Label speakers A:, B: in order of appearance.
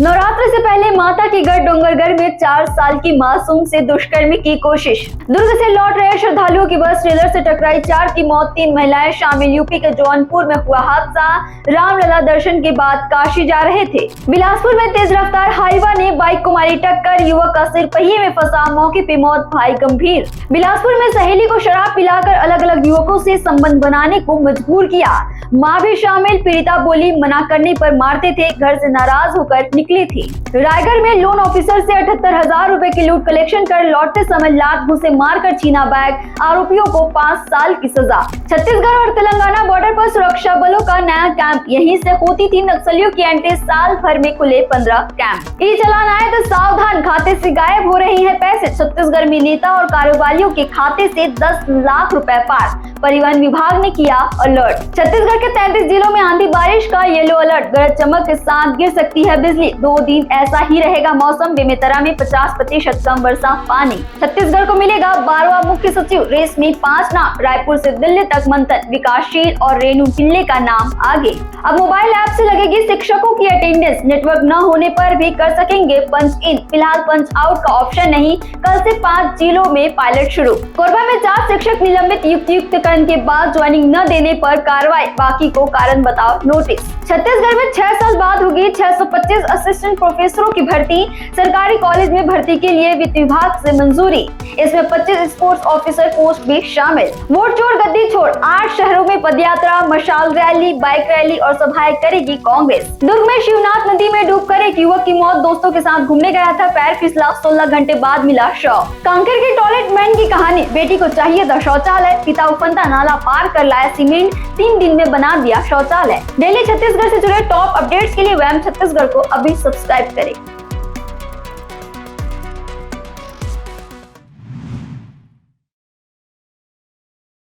A: नवरात्र से पहले माता के गढ़ डोंगरगढ़ में 4 साल की मासूम से दुष्कर्म की कोशिश। दुर्ग से लौट रहे श्रद्धालुओं की बस ट्रेलर से टकराई, 4 की मौत, 3 महिलाएं शामिल। यूपी के जौनपुर में हुआ हादसा। रामलला दर्शन के बाद काशी जा रहे थे। बिलासपुर में तेज रफ्तार हाईवा ने बाइक को मारी टक्कर, युवक का सिर पहिए में फंसा, मौके पे मौत, भाई गंभीर। बिलासपुर में सहेली को शराब पिलाकर अलग अलग युवकों से संबंध बनाने को मजबूर किया, मां भी शामिल। पीड़िता बोली मना करने पर मारते थे, घर से नाराज होकर निकली थी। रायगढ़ में लोन ऑफिसर से 78,000 रुपए की लूट कलेक्शन कर लौटते समय लात घुसे मारकर छीना बैग, आरोपियों को 5 साल की सजा। छत्तीसगढ़ और तेलंगाना बॉर्डर पर सुरक्षा बलों का नया कैंप, यहीं से होती थी नक्सलियों की एंट्री। साल भर में खुले 15 कैंप। ई चालान आए तो सावधान, खाते से गायब हो रहे हैं पैसे। छत्तीसगढ़ में नेता और कारोबारियों के खाते से 10 लाख रुपए पार, परिवहन विभाग ने किया अलर्ट। छत्तीसगढ़ के 33 जिलों में आंधी बारिश का येलो अलर्ट, गरज चमक के साथ गिर सकती है बिजली। 2 दिन ऐसा ही रहेगा मौसम। बेमेतरा में 50% कम वर्षा पानी। छत्तीसगढ़ को मिलेगा 12वां मुख्य सचिव, रेस में 5 नाम। रायपुर से दिल्ली तक मंथन, विकासशील और रेणु पिल्ले का नाम आगे। अब मोबाइल ऐप से लगेगी शिक्षकों की अटेंडेंस, नेटवर्क न होने पर भी कर सकेंगे पंच इन। फिलहाल पंच आउट का ऑप्शन नहीं, कल से 5 जिलों में पायलट शुरू। कोरबा में 4 शिक्षक निलंबित, युक्तियुक्तकरण के बाद ज्वाइनिंग न देने पर कार्रवाई, बाकी को कारण बताओ नोटिस। छत्तीसगढ़ में 6 साल बाद होगी 625 असिस्टेंट प्रोफेसरों की भर्ती। सरकारी कॉलेज में भर्ती के लिए वित्त विभाग से मंजूरी, इसमें 25 स्पोर्ट्स ऑफिसर पोस्ट भी शामिल। वोट चोर गद्दी छोड़, 8 शहरों में पदयात्रा, मशाल रैली, बाइक रैली और सभाएं करेगी कांग्रेस। दुर्ग में शिवनाथ नदी में डूबकर एक युवक की मौत, दोस्तों के साथ घूमने गया था, पैर फिसला, 16 घंटे बाद मिला शव। कांकेर के टॉयलेट मैन की कहानी, बेटी को चाहिए था शौचालय, पिता उफनता नाला पार कर लाया सीमेंट, 3 दिन में बना दिया शौचालय। डेली छत्तीसगढ़ से जुड़े टॉप अपडेट्स के लिए वैम छत्तीसगढ़ को अभी सब्सक्राइब करें।